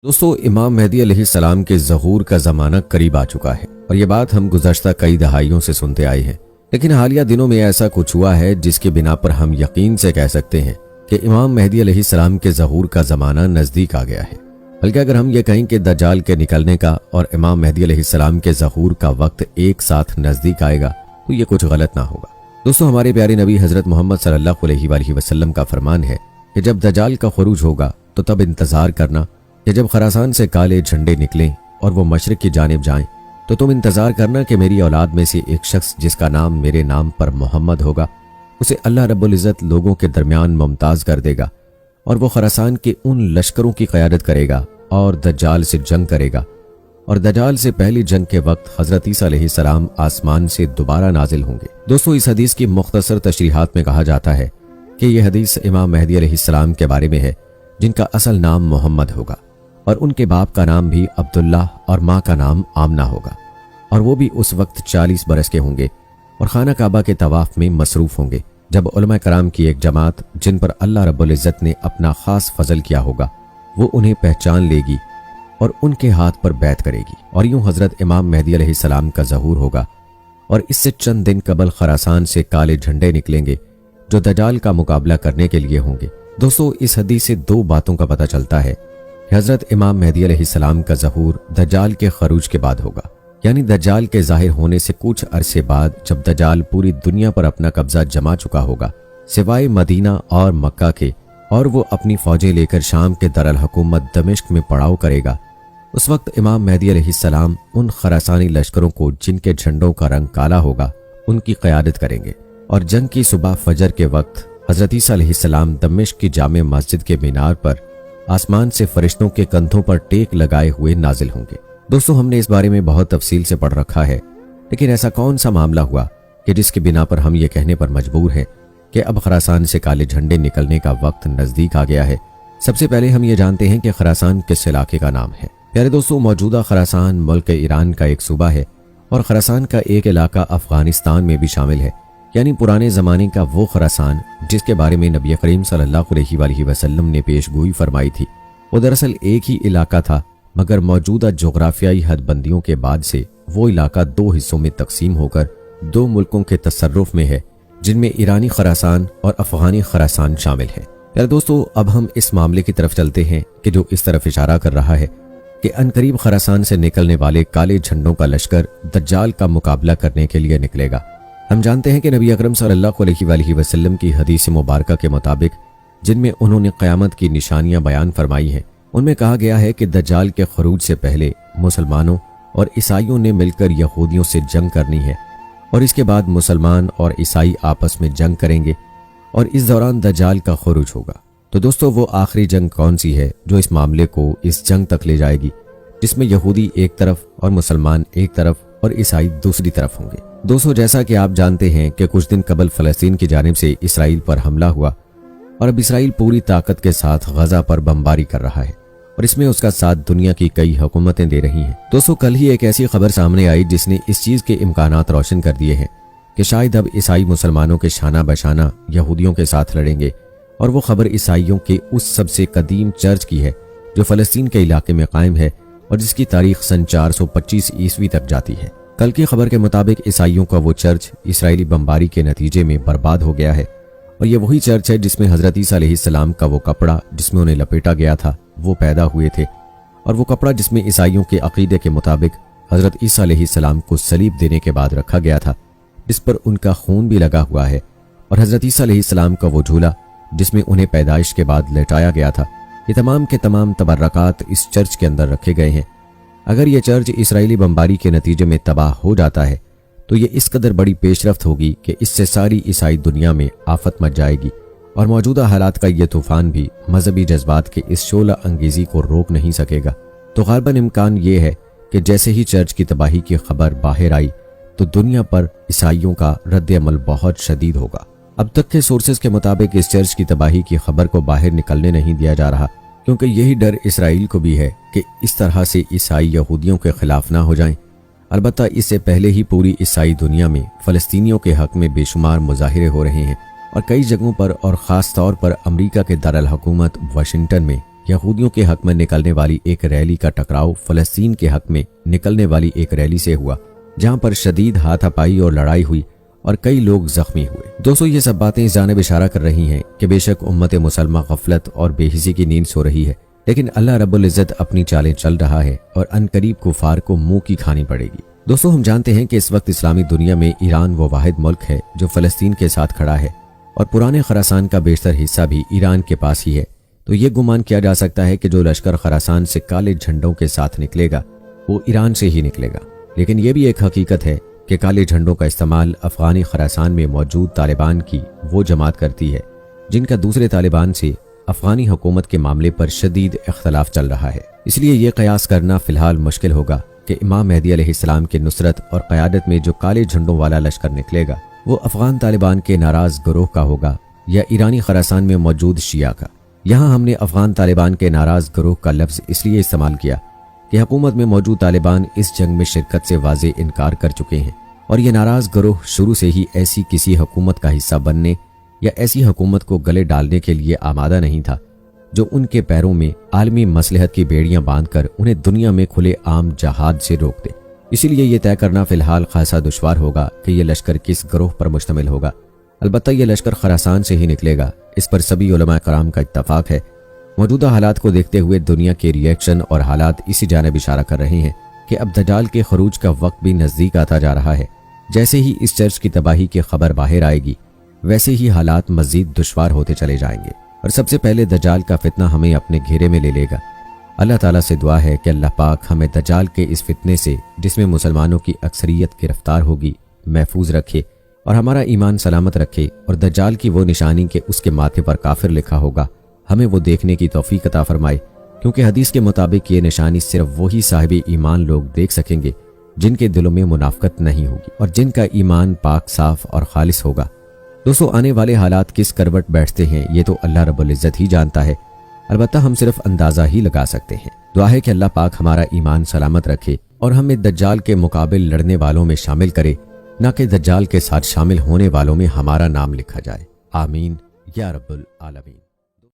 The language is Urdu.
دوستو امام مہدی علیہ السلام کے ظہور کا زمانہ قریب آ چکا ہے اور یہ بات ہم گزشتہ کئی دہائیوں سے سنتے آئے ہیں، لیکن حالیہ دنوں میں ایسا کچھ ہوا ہے جس کے بنا پر ہم یقین سے کہہ سکتے ہیں کہ امام مہدی علیہ السلام کے ظہور کا زمانہ نزدیک آ گیا ہے۔ بلکہ اگر ہم یہ کہیں کہ دجال کے نکلنے کا اور امام مہدی علیہ السلام کے ظہور کا وقت ایک ساتھ نزدیک آئے گا تو یہ کچھ غلط نہ ہوگا۔ دوستو ہمارے پیارے نبی حضرت محمد صلی اللہ علیہ وآلہ وسلم کا فرمان ہے کہ جب دجال کا خروج ہوگا تو تب انتظار کرنا کہ جب خراسان سے کالے جھنڈے نکلیں اور وہ مشرق کی جانب جائیں تو تم انتظار کرنا کہ میری اولاد میں سے ایک شخص جس کا نام میرے نام پر محمد ہوگا، اسے اللہ رب العزت لوگوں کے درمیان ممتاز کر دے گا اور وہ خراسان کے ان لشکروں کی قیادت کرے گا اور دجال سے جنگ کرے گا۔ اور دجال سے پہلی جنگ کے وقت حضرت عیسیٰ علیہ السلام آسمان سے دوبارہ نازل ہوں گے۔ دوستو اس حدیث کی مختصر تشریحات میں کہا جاتا ہے کہ یہ حدیث امام مہدی علیہ السلام کے بارے میں ہے جن کا اصل نام محمد ہوگا اور ان کے باپ کا نام بھی عبداللہ اور ماں کا نام آمنہ ہوگا، اور وہ بھی اس وقت 40 برس کے ہوں گے اور خانہ کعبہ کے طواف میں مصروف ہوں گے، جب علماء کرام کی ایک جماعت جن پر اللہ رب العزت نے اپنا خاص فضل کیا ہوگا وہ انہیں پہچان لے گی اور ان کے ہاتھ پر بیعت کرے گی، اور یوں حضرت امام مہدی علیہ السلام کا ظہور ہوگا۔ اور اس سے چند دن قبل خراسان سے کالے جھنڈے نکلیں گے جو دجال کا مقابلہ کرنے کے لیے ہوں گے۔ دوستو اس حدیث سے دو باتوں کا پتہ چلتا ہے کہ حضرت امام مہدی علیہ السلام کا ظہور دجال کے خروج کے بعد ہوگا، یعنی دجال کے ظاہر ہونے سے کچھ عرصے بعد، جب دجال پوری دنیا پر اپنا قبضہ جما چکا ہوگا سوائے مدینہ اور مکہ کے، اور وہ اپنی فوجیں لے کر شام کے دارالحکومت دمشق میں پڑاؤ کرے گا۔ اس وقت امام مہدی علیہ السلام ان خراسانی لشکروں کو جن کے جھنڈوں کا رنگ کالا ہوگا ان کی قیادت کریں گے، اور جنگ کی صبح فجر کے وقت حضرت عیسیٰ علیہ السلام دمشق کی جامع مسجد کے مینار پر آسمان سے فرشتوں کے کندھوں پر ٹیک لگائے ہوئے نازل ہوں گے۔ دوستو ہم نے اس بارے میں بہت تفصیل سے پڑھ رکھا ہے، لیکن ایسا کون سا معاملہ ہوا کہ جس کی بنا پر ہم یہ کہنے پر مجبور ہیں کہ اب خراسان سے کالے جھنڈے نکلنے کا وقت نزدیک آ گیا ہے؟ سب سے پہلے ہم یہ جانتے ہیں کہ خراسان کس علاقے کا نام ہے۔ پیارے دوستو موجودہ خراسان ملک ایران کا ایک صوبہ ہے، اور خراسان کا ایک علاقہ افغانستان میں بھی شامل ہے، یعنی پرانے زمانے کا وہ خراسان جس کے بارے میں نبی کریم صلی اللہ علیہ وآلہ وسلم نے پیش گوئی فرمائی تھی۔ وہ دراصل ایک ہی علاقہ تھا، مگر موجودہ جغرافیائی حد بندیوں کے بعد سے وہ علاقہ دو حصوں میں تقسیم ہو کر دو ملکوں کے تصرف میں ہے، جن میں ایرانی خراسان اور افغانی خراسان شامل ہے۔ پیارے دوستو اب ہم اس معاملے کی طرف چلتے ہیں کہ جو اس طرف اشارہ کر رہا ہے کہ عنقریب خراسان سے نکلنے والے کالے جھنڈوں کا لشکر دجال کا مقابلہ کرنے کے لیے نکلے گا۔ ہم جانتے ہیں کہ نبی اکرم صلی اللہ علیہ وآلہ وسلم کی حدیث مبارکہ کے مطابق جن میں انہوں نے قیامت کی نشانیاں بیان فرمائی ہیں، ان میں کہا گیا ہے کہ دجال کے خروج سے پہلے مسلمانوں اور عیسائیوں نے مل کر یہودیوں سے جنگ کرنی ہے، اور اس کے بعد مسلمان اور عیسائی آپس میں جنگ کریں گے، اور اس دوران دجال کا خروج ہوگا۔ تو دوستو وہ آخری جنگ کون سی ہے جو اس معاملے کو اس جنگ تک لے جائے گی جس میں یہودی ایک طرف اور مسلمان ایک طرف اور عیسائی دوسری طرف ہوں گے؟ دوستو جیسا کہ آپ جانتے ہیں کہ کچھ دن قبل فلسطین کی جانب سے اسرائیل پر حملہ ہوا، اور اب اسرائیل پوری طاقت کے ساتھ غزہ پر بمباری کر رہا ہے، اور اس میں اس کا ساتھ دنیا کی کئی حکومتیں دے رہی ہیں۔ دوستو کل ہی ایک ایسی خبر سامنے آئی جس نے اس چیز کے امکانات روشن کر دیے ہیں کہ شاید اب عیسائی مسلمانوں کے شانہ بشانہ یہودیوں کے ساتھ لڑیں گے، اور وہ خبر عیسائیوں کے اس سب سے قدیم چرچ کی ہے جو فلسطین کے علاقے میں قائم ہے اور جس کی تاریخ سن 425 عیسوی تک جاتی ہے۔ کل کی خبر کے مطابق عیسائیوں کا وہ چرچ اسرائیلی بمباری کے نتیجے میں برباد ہو گیا ہے، اور یہ وہی چرچ ہے جس میں حضرت عیسیٰ علیہ السلام کا وہ کپڑا جس میں انہیں لپیٹا گیا تھا وہ پیدا ہوئے تھے، اور وہ کپڑا جس میں عیسائیوں کے عقیدے کے مطابق حضرت عیسیٰ علیہ السلام کو صلیب دینے کے بعد رکھا گیا تھا، جس پر ان کا خون بھی لگا ہوا ہے، اور حضرت عیسیٰ علیہ السلام کا وہ جھولا جس میں انہیں پیدائش کے بعد لٹایا گیا تھا، یہ تمام کے تمام تبرکات اس چرچ کے اندر رکھے گئے ہیں۔ اگر یہ چرچ اسرائیلی بمباری کے نتیجے میں تباہ ہو جاتا ہے تو یہ اس قدر بڑی پیش رفت ہوگی کہ اس سے ساری عیسائی دنیا میں آفت مچ جائے گی، اور موجودہ حالات کا یہ طوفان بھی مذہبی جذبات کے اس شعلہ انگیزی کو روک نہیں سکے گا۔ تو غالباً امکان یہ ہے کہ جیسے ہی چرچ کی تباہی کی خبر باہر آئی تو دنیا پر عیسائیوں کا رد عمل بہت شدید ہوگا۔ اب تک کے سورسز کے مطابق اس چرچ کی تباہی کی خبر کو باہر نکلنے نہیں دیا جا رہا، کیونکہ یہی ڈر اسرائیل کو بھی ہے کہ اس طرح سے عیسائی یہودیوں کے خلاف نہ ہو جائیں۔ البتہ اس سے پہلے ہی پوری عیسائی دنیا میں فلسطینیوں کے حق میں بے شمار مظاہرے ہو رہے ہیں، اور کئی جگہوں پر اور خاص طور پر امریکہ کے دارالحکومت واشنگٹن میں یہودیوں کے حق میں نکلنے والی ایک ریلی کا ٹکراؤ فلسطین کے حق میں نکلنے والی ایک ریلی سے ہوا، جہاں پر شدید ہاتھا پائی اور لڑائی ہوئی اور کئی لوگ زخمی ہوئے۔ دوستو، یہ سب باتیں اس جانب اشارہ کر رہی ہیں کہ بے شک امت مسلمہ غفلت اور بے حسی کی نیند سو رہی ہے، لیکن اللہ رب العزت اپنی چالیں چل رہا ہے اور عنقریب کفار کو منہ کی کھانی پڑے گی۔ دوستو، ہم جانتے ہیں کہ اس وقت اسلامی دنیا میں ایران وہ واحد ملک ہے جو فلسطین کے ساتھ کھڑا ہے، اور پرانے خراسان کا بیشتر حصہ بھی ایران کے پاس ہی ہے۔ تو یہ گمان کیا جا سکتا ہے کہ جو لشکر خراسان سے کالے جھنڈوں کے ساتھ نکلے گا وہ ایران سے ہی نکلے گا، لیکن یہ بھی ایک حقیقت ہے کہ کالے جھنڈوں کا استعمال افغانی خراسان میں موجود طالبان کی وہ جماعت کرتی ہے جن کا دوسرے طالبان سے افغانی حکومت کے معاملے پر شدید اختلاف چل رہا ہے۔ اس لیے یہ قیاس کرنا فی الحال مشکل ہوگا کہ امام مہدی علیہ السلام کے نصرت اور قیادت میں جو کالے جھنڈوں والا لشکر نکلے گا وہ افغان طالبان کے ناراض گروہ کا ہوگا یا ایرانی خراسان میں موجود شیعہ کا۔ یہاں ہم نے افغان طالبان کے ناراض گروہ کا لفظ اس لیے استعمال کیا کہ حکومت میں موجود طالبان اس جنگ میں شرکت سے واضح انکار کر چکے ہیں، اور یہ ناراض گروہ شروع سے ہی ایسی کسی حکومت کا حصہ بننے یا ایسی حکومت کو گلے ڈالنے کے لیے آمادہ نہیں تھا جو ان کے پیروں میں عالمی مصلحت کی بیڑیاں باندھ کر انہیں دنیا میں کھلے عام جہاد سے روک دے۔ اسی لیے یہ طے کرنا فی الحال خاصا دشوار ہوگا کہ یہ لشکر کس گروہ پر مشتمل ہوگا۔ البتہ یہ لشکر خراسان سے ہی نکلے گا، اس پر سبھی علماء کرام کا اتفاق ہے۔ موجودہ حالات کو دیکھتے ہوئے دنیا کے ریئیکشن اور حالات اسی جانب اشارہ کر رہے ہیں کہ اب دجال کے خروج کا وقت بھی نزدیک آتا جا رہا ہے۔ جیسے ہی اس چرچ کی تباہی کی خبر باہر آئے گی ویسے ہی حالات مزید دشوار ہوتے چلے جائیں گے، اور سب سے پہلے دجال کا فتنہ ہمیں اپنے گھیرے میں لے لے گا۔ اللہ تعالیٰ سے دعا ہے کہ اللہ پاک ہمیں دجال کے اس فتنے سے جس میں مسلمانوں کی اکثریت گرفتار ہوگی محفوظ رکھے، اور ہمارا ایمان سلامت رکھے، اور دجال کی وہ نشانی کہ اس کے ماتھے پر کافر لکھا ہوگا ہمیں وہ دیکھنے کی توفیق عطا فرمائے، کیونکہ حدیث کے مطابق یہ نشانی صرف وہی صاحب ایمان لوگ دیکھ سکیں گے جن کے دلوں میں منافقت نہیں ہوگی اور جن کا ایمان پاک صاف اور خالص ہوگا۔ دوستو، آنے والے حالات کس کروٹ بیٹھتے ہیں یہ تو اللہ رب العزت ہی جانتا ہے، البتہ ہم صرف اندازہ ہی لگا سکتے ہیں۔ دعا ہے کہ اللہ پاک ہمارا ایمان سلامت رکھے اور ہمیں دجال کے مقابل لڑنے والوں میں شامل کرے، نہ کہ دجال کے ساتھ شامل ہونے والوں میں ہمارا نام لکھا جائے۔ آمین یا رب العالمین۔